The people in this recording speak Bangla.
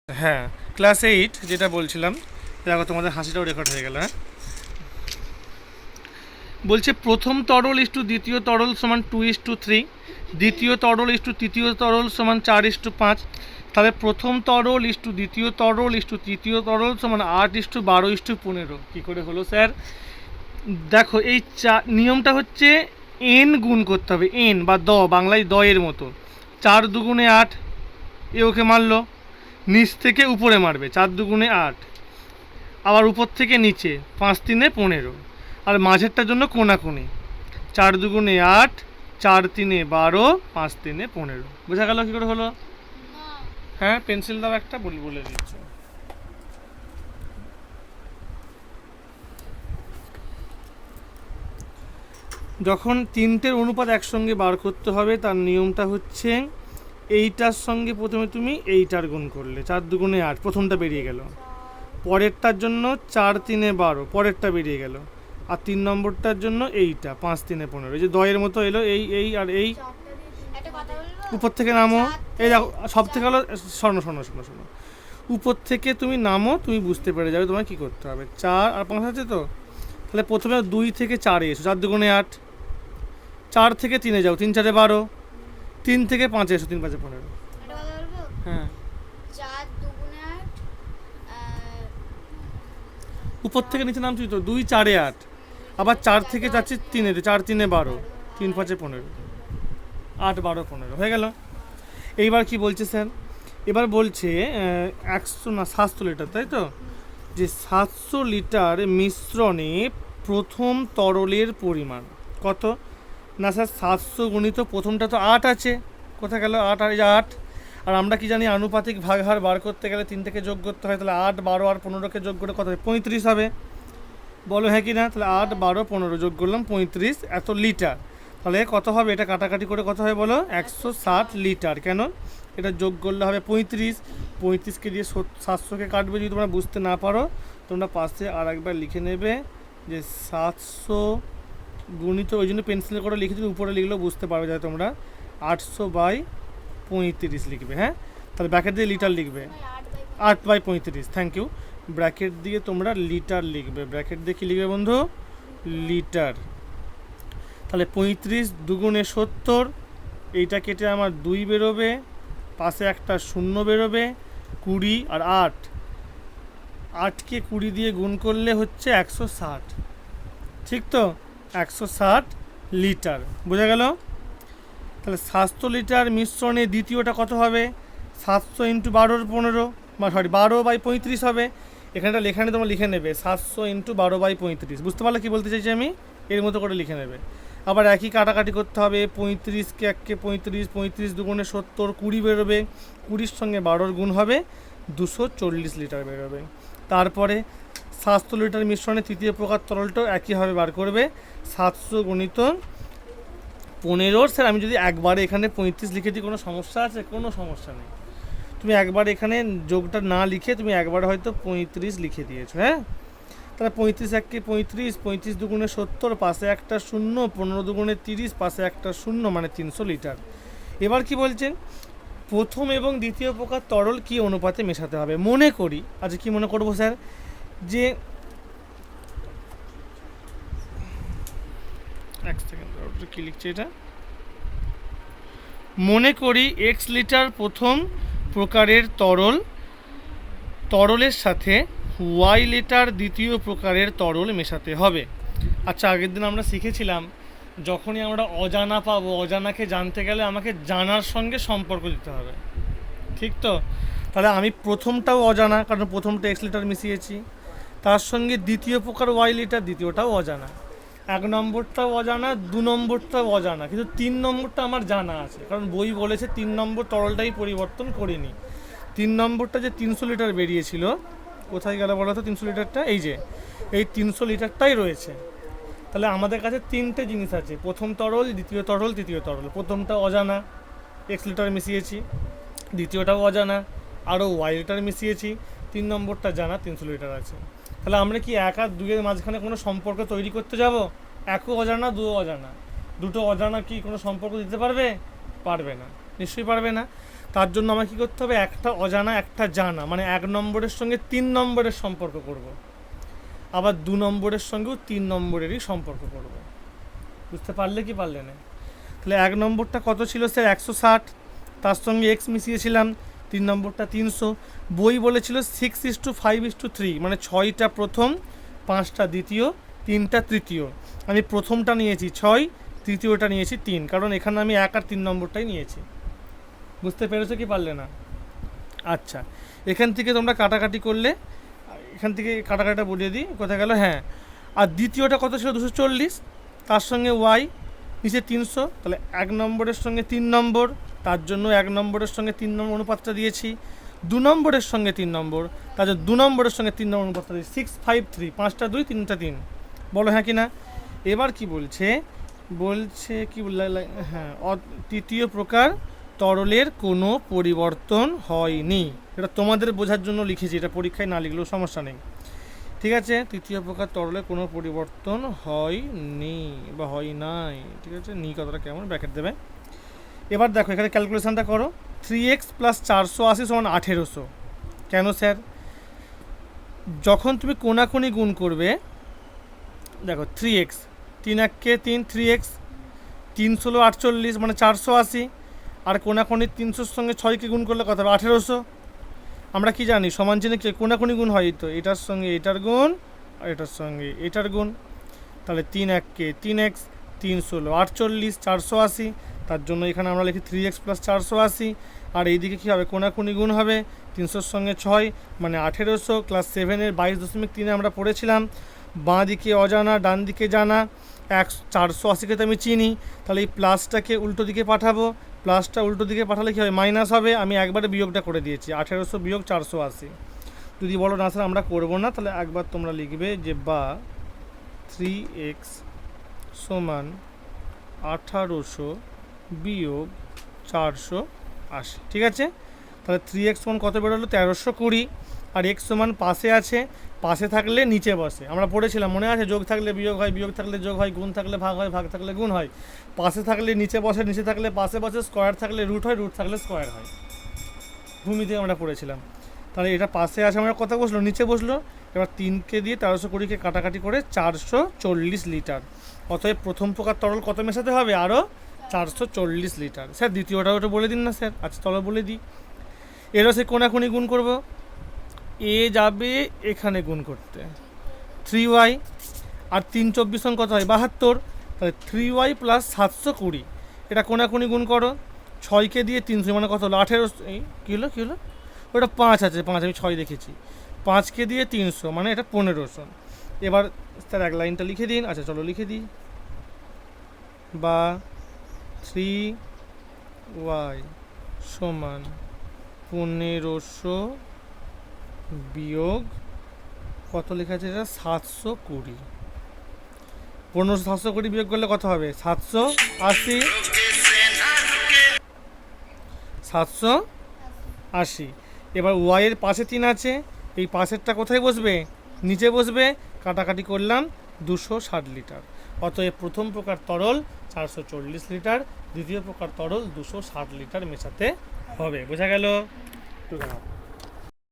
হ্যাঁ, ক্লাস 8 যেটা বলছিলাম, দেখো তোমাদের হাসিটাও রেকর্ড হয়ে গেল। হ্যাঁ, বলছে প্রথম তরল ইস্টু দ্বিতীয় তরল সমান 2:3, দ্বিতীয় তরল ইস্টু তৃতীয় তরল সমান 4:5। তাহলে প্রথম তরল ইস্টু দ্বিতীয় তরল ইস্টু তৃতীয় তরল সমান 8:12:15। কী করে হলো স্যার? দেখো এই নিয়মটা হচ্ছে এন গুণ করতে হবে, এন বা বাংলায় এর মতো। 4 দুগুণে 8, এ ওকে মারলো, নিচ থেকে উপরে মারবে 4 দুগুণে 8, আবার উপর থেকে নিচে 5 3 15, আর মাঝেরটার জন্য কোনাকুনি 4 দুগুণে 8, 4 3 12, 5 3 15। বোঝা গেল কী করে হলো? হ্যাঁ, পেন্সিল দাও একটা, বলে দিচ্ছি। যখন তিনটের অনুপাত একসঙ্গে বার করতে হবে, তার নিয়মটা হচ্ছে এইটার সঙ্গে প্রথমে তুমি এইটার গুণ করলে, 4 দুগুণে 8, প্রথমটা বেরিয়ে গেল। পরেরটার জন্য 4 3 12, পরেরটা বেরিয়ে গেল। আর 3 নম্বরটার জন্য এইটা 5 3 15। এই যে দয়ের মতো এলো, এই আর এই। উপর থেকে নামো, এই দেখো সব থেকে হলো, শোনো শোনো শোনো শোনো, উপর থেকে তুমি নামো, তুমি বুঝতে পেরে যাবে তোমার কী করতে হবে। 4 আর 5 আছে তো, তাহলে প্রথমে 2 থেকে 4 এসো, 4 দুগুণে 8, 4 থেকে 3 যাও, 3 4 12, 3 থেকে 5 এসো, 3 5 15। হ্যাঁ, উপর থেকে নিচে নামছি তো, 2 4 8, আবার 4 থেকে যাচ্ছি 3, 4 3 12, 3 5 15, 8 12 15 হয়ে গেল। এইবার কি বলছে স্যার? এবার বলছে 100 না 700 লিটার, তাই তো? যে 700 লিটার মিশ্রণে প্রথম তরলের পরিমাণ কত? না স্যার, 700 গুণিত প্রথমটা তো 8 আছে, কোথায় গেল 8? আর এই যে 8, আর আমরা কি জানি আনুপাতিক ভাগহার বার করতে গেলে 3 থেকে যোগ করতে হয়, তাহলে 8 12 আর 15কে যোগ করে কত হবে? 35 হবে। বলো হ্যাঁ কি না? তাহলে 8 12 15 যোগ করলাম 35, এত লিটার। তাহলে কত হবে? এটা কাটাকাটি করে কত হবে বলো? 160 লিটার। কেন? এটা যোগ করলে হবে 35, 35কে দিয়ে 700কে কাটবে। যদি তোমরা বুঝতে না পারো, তোমরা পাশে আর একবার লিখে নেবে যে 700 গুণিত, ওই জন্য পেন্সিলে করে লিখে তুমি উপরে লিখলেও বুঝতে পারবে, যাতে তোমরা 800/35 লিখবে। হ্যাঁ, তাহলে ব্র্যাকেট দিয়ে লিটার লিখবে, 8/35। Thank you. ব্র্যাকেট দিয়ে তোমরা লিটার লিখবে, ব্র্যাকেট দিয়ে কী লিখবে বন্ধু? লিটার। তাহলে 35 দুগুণে 70, এইটা কেটে আমার 2 বেরোবে, পাশে একটা 0 বেরোবে, 20 আর 8, 8কে 20 দিয়ে গুণ করলে হচ্ছে 160। ঠিক তো? 160 লিটার। বোঝা গেল? তাহলে 700 লিটার মিশ্রণে দ্বিতীয়টা কত হবে? 700 × 12/15, বা সরি 12/35 হবে। এখানটা লেখা নিয়ে তোমরা লিখে নেবে 700 × 12/35। বুঝতে পারলে কী বলতে চাইছি আমি? এর মতো করে লিখে নেবে। আবার একই কাটাকাটি করতে হবে, 35কে 1কে 35, 35 দুগুণে 70, 20 বেরোবে, 20-র সঙ্গে 12-র গুণ হবে, 240 লিটার বেরোবে। তারপরে 700 লিটার মিশ্রণে তৃতীয় প্রকার তরলটাও একইভাবে বার করবে, 700 গুণিত 15। স্যার আমি যদি একবারে এখানে 35 লিখে দিই, কোনো সমস্যা আছে? কোনো সমস্যা নেই। তুমি একবার এখানে যোগটা না লিখে তুমি একবার হয়তো 35 লিখে দিয়েছো। হ্যাঁ, তাহলে 35 1কে 35, 35 দুগুণে 70, পাশে একটা 0, 15 দুগুণে 30, পাশে একটা 0, মানে 300 লিটার। এবার কি বলছেন? প্রথম এবং দ্বিতীয় প্রকার তরল কি অনুপাতে মেশাতে হবে? মনে করি, আচ্ছা কি মনে করবো স্যার? যে এক সেকেন্ড, কি লিখছে এটা? মনে করি x লিটার প্রথম প্রকারের তরলের সাথে y লিটার দ্বিতীয় প্রকারের তরল মেশাতে হবে। আচ্ছা, আগের দিন আমরা শিখেছিলাম, যখনই আমরা অজানা পাবো, অজানাকে জানতে গেলে আমাকে জানার সঙ্গে সম্পর্ক দিতে হবে। ঠিক তো? তাহলে আমি প্রথমটাও অজানা, কারণ প্রথমটা x লিটার মিশিয়েছি, তার সঙ্গে দ্বিতীয় প্রকার y লিটার, দ্বিতীয়টাও অজানা। 1 নম্বরটাও অজানা, 2 নম্বরটাও অজানা, কিন্তু 3 নম্বরটা আমার জানা আছে, কারণ বই বলেছে 3 নম্বর তরলটাই পরিবর্তন করিনি। 3 নম্বরটা যে 300 লিটার বেরিয়েছিল, কোথায় গেল বলো তো 300 লিটারটা? এই যে এই 300 লিটারটাই রয়েছে। তাহলে আমাদের কাছে 3টে জিনিস আছে, প্রথম তরল, দ্বিতীয় তরল, তৃতীয় তরল। প্রথমটা অজানা, x লিটার মিশিয়েছি, দ্বিতীয়টাও অজানা, আরও y লিটার মিশিয়েছি, 3 নম্বরটা জানা, 300 লিটার আছে। তাহলে আমরা কি 1 আর 2 এর মাঝখানে কোনো সম্পর্ক তৈরি করতে যাব? 1ও অজানা, 2ও অজানা, দুটো অজানা কি কোনো সম্পর্ক দিতে পারবে? পারবে না, নিশ্চয়ই পারবে না। তার জন্য আমাকে কী করতে হবে, একটা অজানা একটা জানা, মানে 1 নম্বরের সঙ্গে 3 নম্বরের সম্পর্ক করব, আবার 2 নম্বরের সঙ্গেও 3 নম্বরেরই সম্পর্ক করব। বুঝতে পারলে কি পারলে না? তাহলে 1 নম্বরটা কত ছিল স্যার 160, তার সঙ্গে এক্স মিশিয়েছিলাম, 3 নম্বরটা 300। বই বলেছিল 6:5:3, মানে 6টা প্রথম, 5টা দ্বিতীয়, 3টা তৃতীয়। আমি প্রথমটা নিয়েছি 6, তৃতীয়টা নিয়েছি 3, কারণ এখানে আমি 1 আর 3 নম্বরটাই নিয়েছি। বুঝতে পেরেছো কি পারলে না? আচ্ছা, এখান থেকে তোমরা কাটাকাটি করলে, এখান থেকে কাটাকাটিটা বলিয়ে দিই কোথায় গেল। হ্যাঁ, আর দ্বিতীয়টা কত ছিল 240, তার সঙ্গে ওয়াই নিচে 300, তাহলে 1 নম্বরের সঙ্গে 3 নম্বর, তার জন্য 1 নম্বরের সঙ্গে 3 নম্বর অনুপাতটা দিয়েছি। 2 নম্বরের সঙ্গে 3 নম্বর, তার জন্য 2 নম্বরের সঙ্গে 3 নম্বর অনুপাতটা দিয়েছি। 653, 5টা 2, 3টা 3। বলো হ্যাঁ কি না? এবার কি বলছে, বলছে কি হ্যাঁ, তৃতীয় প্রকার তরলের কোনো পরিবর্তন হয়নি। এটা তোমাদের বোঝার জন্য লিখেছি, এটা পরীক্ষায় না লিখলেও সমস্যা নেই, ঠিক আছে? তৃতীয় প্রকার তরলে কোনো পরিবর্তন হয়নি বা হয় নাই, ঠিক আছে? নি কথাটা কেমন, ব্র্যাকেট দেবে। এবার দেখো এখানে ক্যালকুলেশনটা করো। 3x + 480 = 1800। কেন স্যার? যখন তুমি কোনাকুনি গুণ করবে, দেখো 3x, 3 1 3, 3x, 3 16 48, মানে 480, আর কোনাকুনি 300-র সঙ্গে 6কে গুণ করলে কত হবে 1800। আমরা কি জানি, সমান চিহ্নে কোনাকুনি গুণ হয়, তো এটার সঙ্গে এটার গুণ আর এটার সঙ্গে এটার গুণ। তাহলে 3 1 3x, 3 16 48, 480, তার জন্য এখানে আমরা লিখি 3x + 480। আর এইদিকে কী হবে, কোনাকুনি গুণ হবে, 300-র সঙ্গে 6, মানে 1800। ক্লাস 7-এর 22.3 আমরা পড়েছিলাম, বাঁ দিকে অজানা, ডান দিকে জানা। 480কে তো আমি চিনি, তাহলে এই প্লাসটাকে উল্টো দিকে পাঠাবো, প্লাসটা উল্টো দিকে পাঠালে কী হবে, মাইনাস হবে। আমি একবারে বিয়োগটা করে দিয়েছি, 1800 বিয়োগ 480। যদি বলো না স্যার আমরা করবো না, তাহলে একবার তোমরা লিখবে যে বা 3x = 1800 বিয়োগ 480, ঠিক আছে? তাহলে 3x = কত বেরোলো, 1320। আর x সমান পাশে আছে, পাশে থাকলে নিচে বসে, আমরা পড়েছিলাম মনে আছে, যোগ থাকলে বিয়োগ হয়, বিয়োগ থাকলে যোগ হয়, গুণ থাকলে ভাগ হয়, ভাগ থাকলে গুণ হয়। পাশে থাকলে নিচে বসে, নিচে থাকলে পাশে বসে, স্কোয়ার থাকলে রুট হয়, রুট থাকলে স্কোয়ার হয়, ভূমিতে আমরা পড়েছিলাম। তাহলে এটা পাশে আসে, আমরা কথা বসলো, নিচে বসলো। এবার 3কে দিয়ে 1320কে কাটাকাটি করে 440 লিটার। অতএব প্রথম প্রকার তরল কত মেশাতে হবে, আরও 440 লিটার। স্যার দ্বিতীয়টা ওটা বলে দিন না স্যার। আচ্ছা তরল বলে দিই। এরও সে কোনাকুনি গুণ করব, এ যাবে এখানে গুণ করতে 3y, আর 3 24 কত হয় 72, তাহলে 3y + 720। এটা কোনাকুনি গুণ করো, 6কে দিয়ে 300, মানে কত হলো 1800। এই কী হলো, কী হলো, ওটা 5 আছে, 5 আমি 6 দেখেছি। 5কে দিয়ে 300, মানে এটা 1500। এবার স্যার এক লাইনটা লিখে দিন। আচ্ছা চলো লিখে দিই, বা 3y = 1500 বিয়োগ কত লেখা আছে, এটা 720। 1500 720 বিয়োগ করলে কত হবে, 780, 780। এবার ওয়াইয়ের পাশে 3 আছে, এই পাশেরটা কোথায় বসবে, নিচে বসবে। কাটাকাটি করলাম 260 লিটার। অতএব প্রথম প্রকার তরল 440 লিটার, দ্বিতীয় প্রকার তরল 260 লিটার মেশাতে হবে। বোঝা গেল?